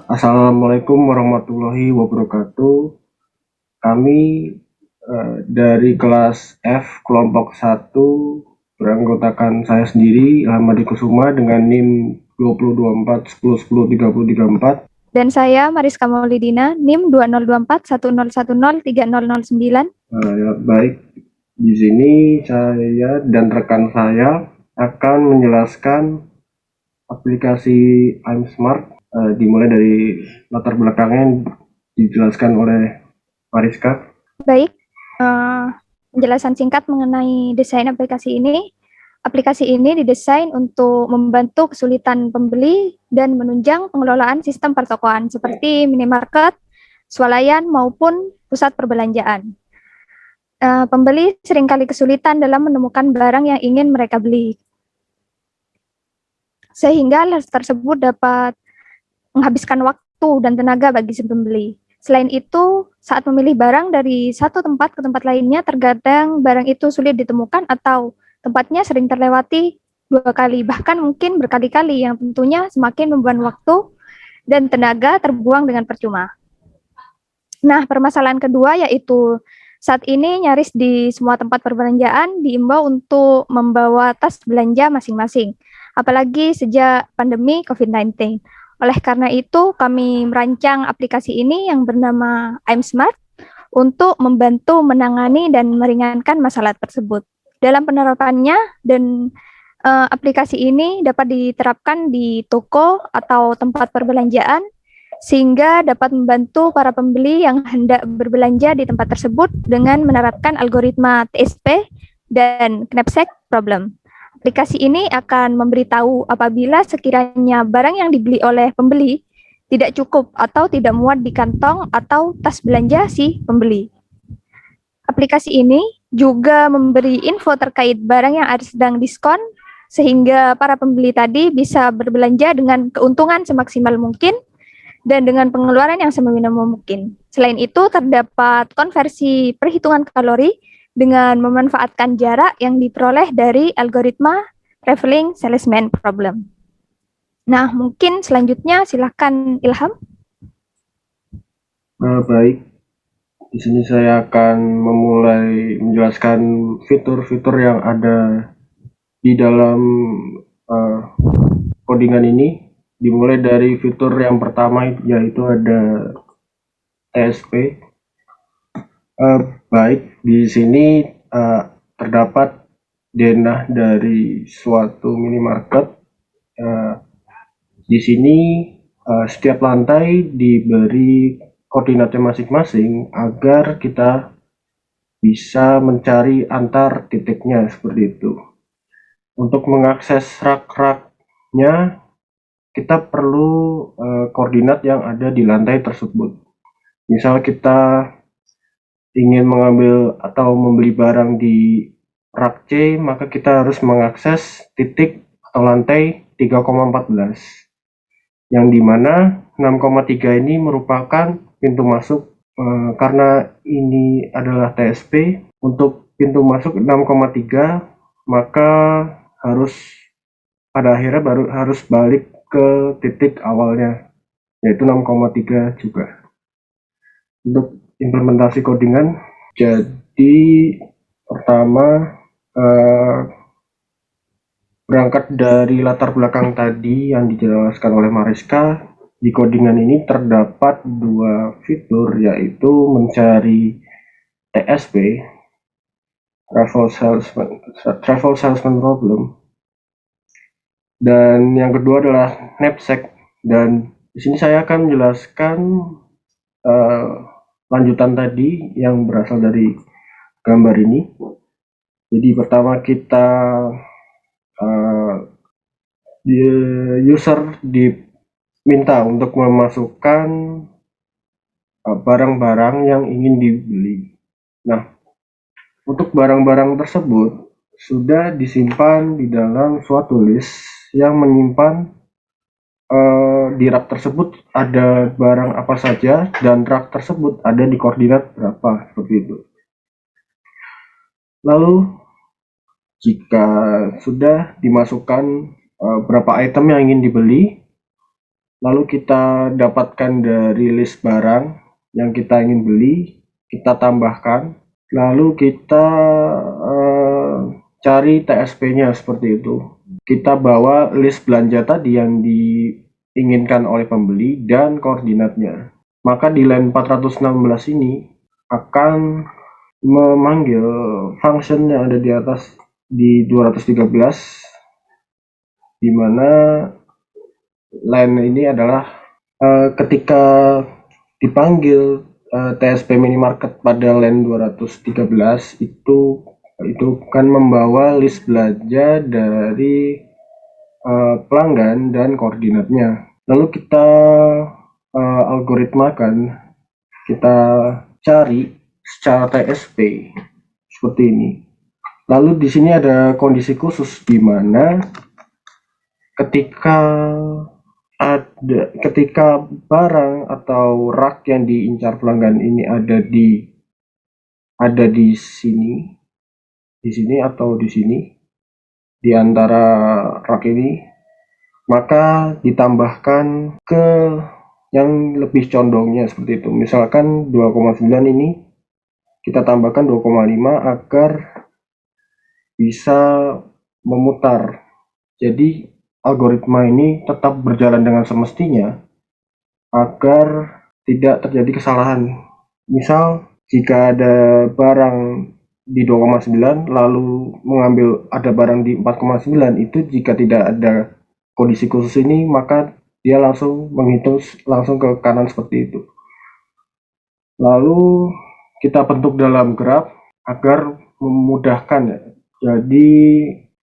Assalamualaikum warahmatullahi wabarakatuh. Kami dari kelas F kelompok 1 beranggotakan saya sendiri Ilham Adi Kusuma dengan NIM 2024 1010 3034. Dan saya Mariska Maulidina, NIM 2024 1010 3009. Ya, baik, di sini saya dan rekan saya akan menjelaskan aplikasi I'm Smart, dimulai dari latar belakangnya dijelaskan oleh Mariska. Baik, penjelasan singkat mengenai desain aplikasi ini. Aplikasi ini didesain untuk membantu kesulitan pembeli dan menunjang pengelolaan sistem pertokoan seperti minimarket, swalayan, maupun pusat perbelanjaan. Pembeli seringkali kesulitan dalam menemukan barang yang ingin mereka beli, sehingga alerts tersebut dapat menghabiskan waktu dan tenaga bagi si pembeli. Selain itu, saat memilih barang dari satu tempat ke tempat lainnya, terkadang barang itu sulit ditemukan atau tempatnya sering terlewati 2 kali, bahkan mungkin berkali-kali, yang tentunya semakin membuang waktu dan tenaga terbuang dengan percuma. Nah, permasalahan kedua yaitu saat ini nyaris di semua tempat perbelanjaan diimbau untuk membawa tas belanja masing-masing, apalagi sejak pandemi COVID-19. Oleh karena itu, kami merancang aplikasi ini yang bernama I'm Smart untuk membantu menangani dan meringankan masalah tersebut. Dalam penerapannya dan aplikasi ini dapat diterapkan di toko atau tempat perbelanjaan sehingga dapat membantu para pembeli yang hendak berbelanja di tempat tersebut dengan menerapkan algoritma TSP dan knapsack problem. Aplikasi ini akan memberitahu apabila sekiranya barang yang dibeli oleh pembeli tidak cukup atau tidak muat di kantong atau tas belanja si pembeli. Aplikasi ini juga memberi info terkait barang yang sedang diskon sehingga para pembeli tadi bisa berbelanja dengan keuntungan semaksimal mungkin dan dengan pengeluaran yang seminim mungkin. Selain itu, terdapat konversi perhitungan kalori dengan memanfaatkan jarak yang diperoleh dari algoritma traveling salesman problem. Nah, mungkin selanjutnya silakan Ilham. Baik, di sini saya akan memulai menjelaskan fitur-fitur yang ada di dalam codingan ini. Dimulai dari fitur yang pertama yaitu ada TSP. Baik, di sini terdapat denah dari suatu minimarket. Di sini setiap lantai diberi koordinatnya masing-masing agar kita bisa mencari antar titiknya seperti itu. Untuk mengakses rak-raknya kita perlu koordinat yang ada di lantai tersebut. Misal kita ingin mengambil atau membeli barang di rak C, maka kita harus mengakses titik atau lantai 3,14, yang dimana 6,3 ini merupakan pintu masuk. Karena ini adalah TSP, untuk pintu masuk 6,3, maka harus pada akhirnya baru harus balik ke titik awalnya, yaitu 6,3 juga. Untuk implementasi codingan, jadi pertama berangkat dari latar belakang tadi yang dijelaskan oleh Mariska, di codingan ini terdapat dua fitur, yaitu mencari TSP, Travel Salesman Problem, dan yang kedua adalah knapsack. Dan di sini saya akan menjelaskan lanjutan tadi yang berasal dari gambar ini. Jadi pertama kita user diminta untuk memasukkan barang-barang yang ingin dibeli. Nah, untuk barang-barang tersebut sudah disimpan di dalam suatu list yang menyimpan di rak tersebut ada barang apa saja dan rak tersebut ada di koordinat berapa, seperti itu. Lalu jika sudah dimasukkan berapa item yang ingin dibeli, lalu kita dapatkan dari list barang yang kita ingin beli, kita tambahkan, lalu kita cari TSP-nya seperti itu. Kita bawa list belanja tadi yang diinginkan oleh pembeli dan koordinatnya. Maka di line 416 ini akan memanggil function yang ada di atas di 213, di mana line ini adalah ketika dipanggil TSP minimarket pada line 213 itu kan membawa list belanja dari pelanggan dan koordinatnya. Lalu kita algoritmakan, kita cari secara TSP seperti ini. Lalu di sini ada kondisi khusus di mana ketika barang atau rak yang diincar pelanggan ini ada di sini atau di sini di antara rak ini, maka ditambahkan ke yang lebih condongnya seperti itu. Misalkan 2,9 ini kita tambahkan 2,5 agar bisa memutar. Jadi algoritma ini tetap berjalan dengan semestinya agar tidak terjadi kesalahan. Misal jika ada barang di 2,9 lalu mengambil ada barang di 4,9, itu jika tidak ada kondisi khusus ini maka dia langsung menghitung langsung ke kanan seperti itu. Lalu kita bentuk dalam graf agar memudahkan ya. Jadi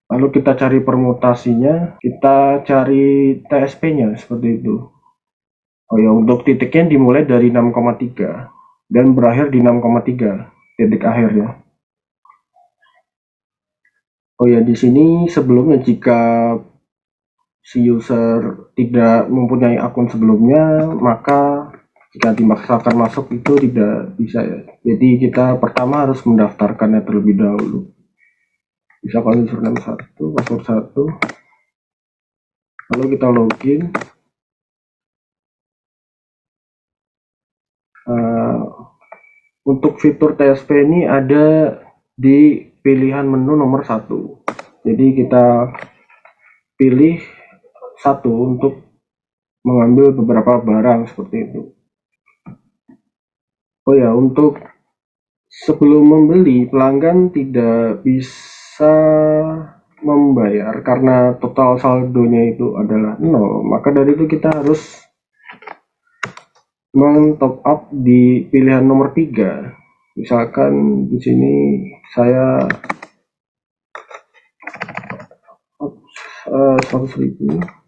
lalu kita cari permutasinya, kita cari TSP-nya seperti itu. Oh ya, untuk titiknya dimulai dari 6,3 dan berakhir di 6,3 titik akhirnya. Oh ya, di sini sebelumnya jika si user tidak mempunyai akun sebelumnya, maka jika dimaksakan masuk itu tidak bisa ya. Jadi kita pertama harus mendaftarkannya terlebih dahulu. Misalkan username 1, password 1, lalu kita login. Untuk fitur TSP ini ada di pilihan menu nomor 1. Jadi kita pilih 1 untuk mengambil beberapa barang seperti itu. Oh ya, untuk sebelum membeli, pelanggan tidak bisa membayar karena total saldonya itu adalah 0. Maka dari itu kita harus men-top up di pilihan nomor 3. Misalkan di sini saya 100.000.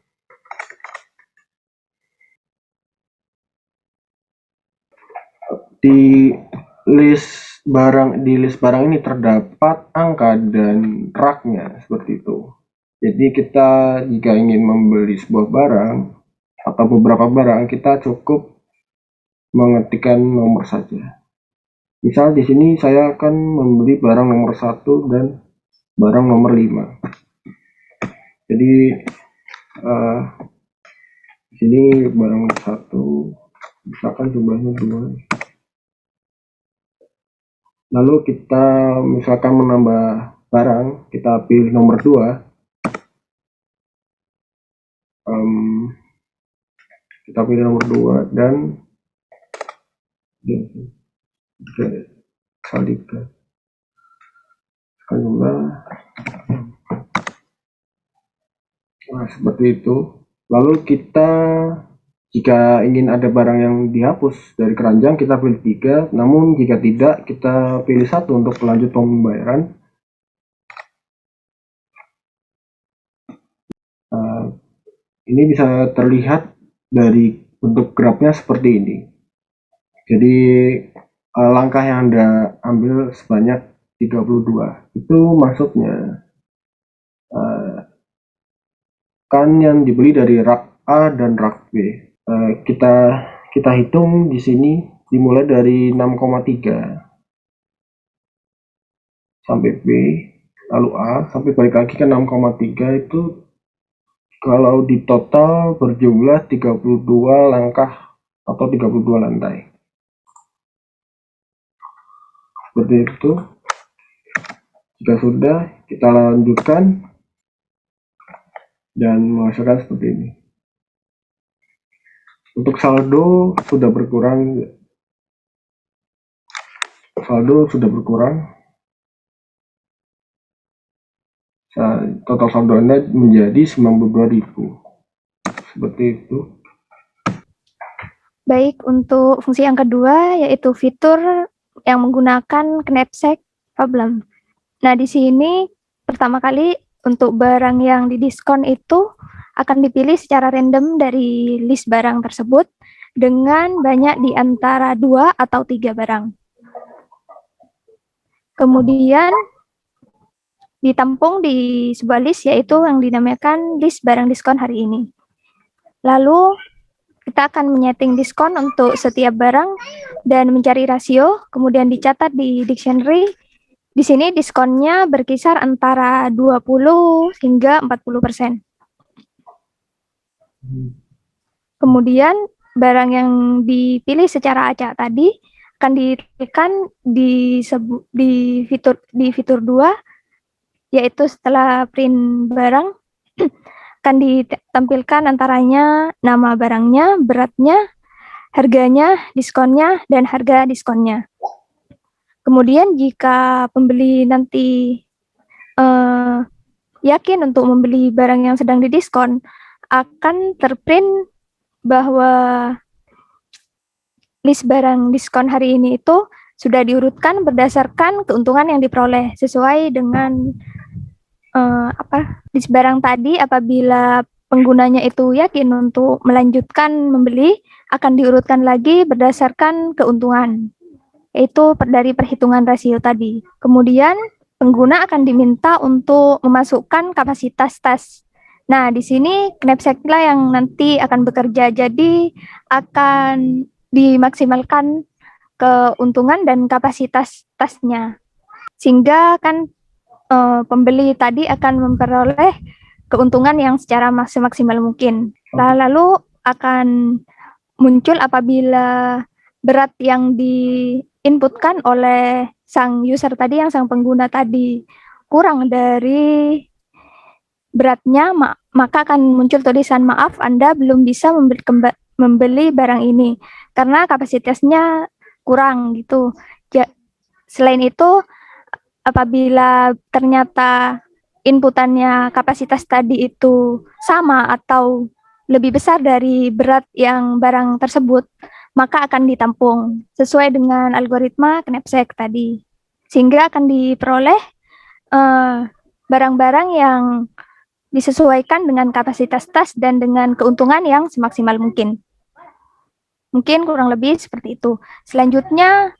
Di list barang ini terdapat angka dan raknya seperti itu. Jadi kita jika ingin membeli sebuah barang atau beberapa barang, kita cukup mengetikkan nomor saja. Misal di sini saya akan membeli barang nomor 1 dan barang nomor 5. Jadi di sini barang nomor 1, misalkan jumlahnya 2. Lalu kita misalkan menambah barang, kita pilih nomor 2. Kita pilih nomor 2 dan kalikan jumlah. Nah, seperti itu. Lalu kita jika ingin ada barang yang dihapus dari keranjang, kita pilih 3. Namun jika tidak, kita pilih 1 untuk lanjut pembayaran. Ini bisa terlihat dari bentuk grafnya seperti ini. Jadi langkah yang Anda ambil sebanyak 32. Itu maksudnya kan yang dibeli dari rak A dan rak B. Kita hitung di sini dimulai dari 6,3 sampai B, lalu A, sampai balik lagi ke 6,3 itu kalau di total berjumlah 32 langkah atau 32 lantai. Seperti itu. Jika sudah, kita lanjutkan dan menghasilkan seperti ini. Untuk saldo sudah berkurang. Total saldonya menjadi 92.000. Seperti itu. Baik, untuk fungsi yang kedua yaitu fitur yang menggunakan knapsack problem. Nah, di sini pertama kali untuk barang yang didiskon itu akan dipilih secara random dari list barang tersebut dengan banyak di antara 2 atau 3 barang. Kemudian ditampung di sebuah list yaitu yang dinamakan list barang diskon hari ini. Lalu kita akan menyeting diskon untuk setiap barang dan mencari rasio, kemudian dicatat di dictionary. Di sini diskonnya berkisar antara 20 hingga 40%. Kemudian barang yang dipilih secara acak tadi akan ditekan di fitur 2, yaitu setelah print barang akan ditampilkan antaranya nama barangnya, beratnya, harganya, diskonnya, dan harga diskonnya. Kemudian jika pembeli nanti yakin untuk membeli barang yang sedang didiskon, akan terprint bahwa list barang diskon hari ini itu sudah diurutkan berdasarkan keuntungan yang diperoleh sesuai dengan list barang tadi. Apabila penggunanya itu yakin untuk melanjutkan membeli, akan diurutkan lagi berdasarkan keuntungan, yaitu dari perhitungan rasio tadi. Kemudian pengguna akan diminta untuk memasukkan kapasitas tas. Nah, di sini knapsack lah yang nanti akan bekerja, jadi akan dimaksimalkan keuntungan dan kapasitas tasnya, sehingga kan pembeli tadi akan memperoleh keuntungan yang secara maksimal mungkin. Lalu akan muncul apabila berat yang diinputkan oleh sang user tadi, yang sang pengguna tadi, kurang dari beratnya, maka akan muncul tulisan maaf, Anda belum bisa membeli barang ini karena kapasitasnya kurang gitu. Selain itu, apabila ternyata inputannya kapasitas tadi itu sama atau lebih besar dari berat yang barang tersebut, maka akan ditampung sesuai dengan algoritma knapsack tadi, sehingga akan diperoleh barang-barang yang disesuaikan dengan kapasitas tas dan dengan keuntungan yang semaksimal mungkin. Mungkin kurang lebih seperti itu. Selanjutnya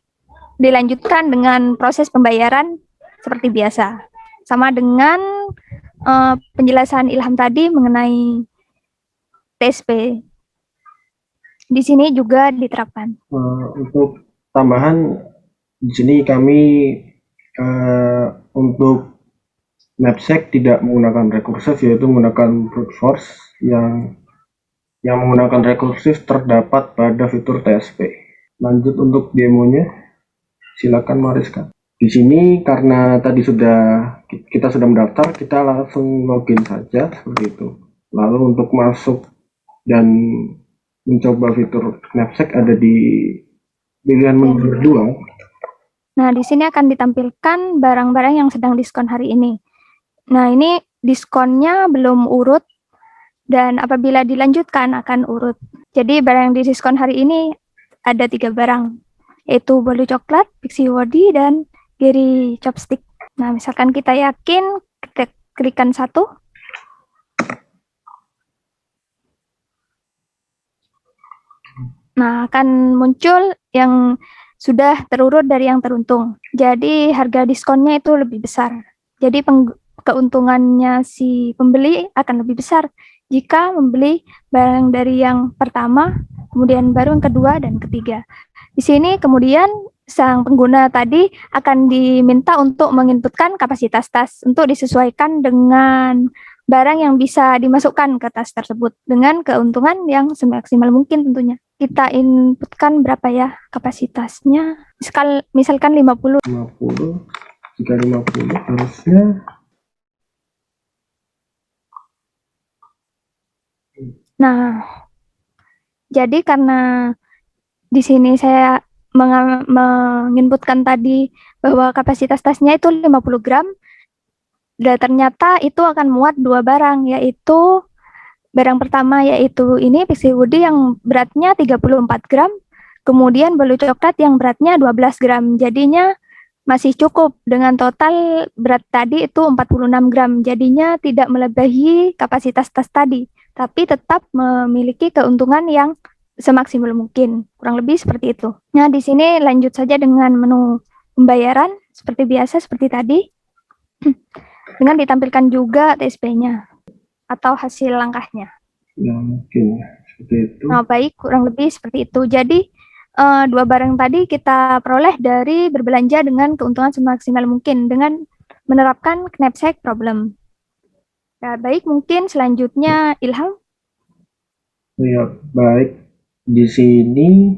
dilanjutkan dengan proses pembayaran seperti biasa, sama dengan penjelasan Ilham tadi mengenai TSP. Di sini juga diterapkan. Untuk tambahan, di sini kami untuk knapsack tidak menggunakan rekursif, yaitu menggunakan brute force yang menggunakan rekursif terdapat pada fitur TSP. Lanjut untuk demonya, silakan Mariska. Di sini karena tadi kita sudah mendaftar, kita langsung login saja seperti itu. Lalu untuk masuk dan mencoba fitur knapsack ada di pilihan menu 2. Nah, di sini akan ditampilkan barang-barang yang sedang diskon hari ini. Nah, ini diskonnya belum urut, dan apabila dilanjutkan akan urut. Jadi barang yang didiskon hari ini ada 3 barang, yaitu bolu coklat, Pixie Wody, dan Gary Chopstick. Nah, misalkan kita yakin, kita klikkan 1. Nah, akan muncul yang sudah terurut dari yang teruntung. Jadi harga diskonnya itu lebih besar. Jadi keuntungannya si pembeli akan lebih besar jika membeli barang dari yang pertama, kemudian baru yang kedua dan ketiga. Di sini kemudian sang pengguna tadi akan diminta untuk menginputkan kapasitas tas untuk disesuaikan dengan barang yang bisa dimasukkan ke tas tersebut dengan keuntungan yang semaksimal mungkin tentunya. Kita inputkan berapa ya kapasitasnya? Misalkan 50. 50, jika 50 harusnya Nah, jadi karena di sini saya menginputkan tadi bahwa kapasitas tasnya itu 50 gram, dan ternyata itu akan muat dua barang, yaitu barang pertama yaitu ini pixie woody yang beratnya 34 gram, kemudian bolu coklat yang beratnya 12 gram. Jadinya masih cukup dengan total berat tadi itu 46 gram. Jadinya tidak melebihi kapasitas tas tadi, tapi tetap memiliki keuntungan yang semaksimal mungkin. Kurang lebih seperti itu. Nah, di sini lanjut saja dengan menu pembayaran seperti biasa seperti tadi. Dengan ditampilkan juga TSP-nya atau hasil langkahnya. ya mungkin seperti itu. Nah, baik, kurang lebih seperti itu. Jadi, dua barang tadi kita peroleh dari berbelanja dengan keuntungan semaksimal mungkin dengan menerapkan knapsack problem. Ya, baik, mungkin selanjutnya Ilham. Ya, baik. Di sini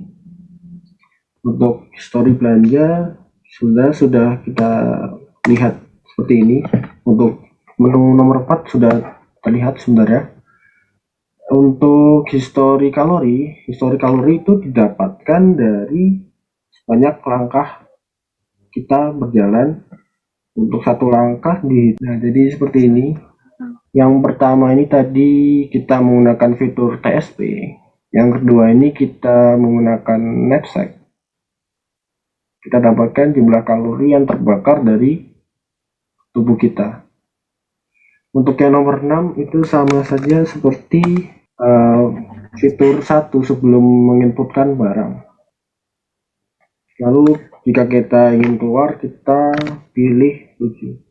untuk histori belanja sudah kita lihat seperti ini. Untuk menu nomor 4 sudah terlihat sebentar ya. Untuk histori kalori itu didapatkan dari banyak langkah kita berjalan. Untuk satu langkah nah jadi seperti ini. Yang pertama ini tadi kita menggunakan fitur TSP, yang kedua ini kita menggunakan knapsack. Kita dapatkan jumlah kalori yang terbakar dari tubuh kita. Untuk yang nomor 6 itu sama saja seperti fitur 1 sebelum menginputkan barang. Lalu jika kita ingin keluar, kita pilih 7.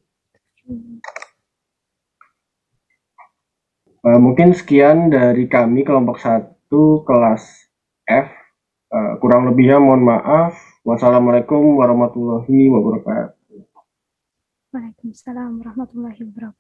Mungkin sekian dari kami kelompok 1 kelas F. Kurang lebihnya mohon maaf. Wassalamualaikum warahmatullahi wabarakatuh. Waalaikumsalam warahmatullahi wabarakatuh.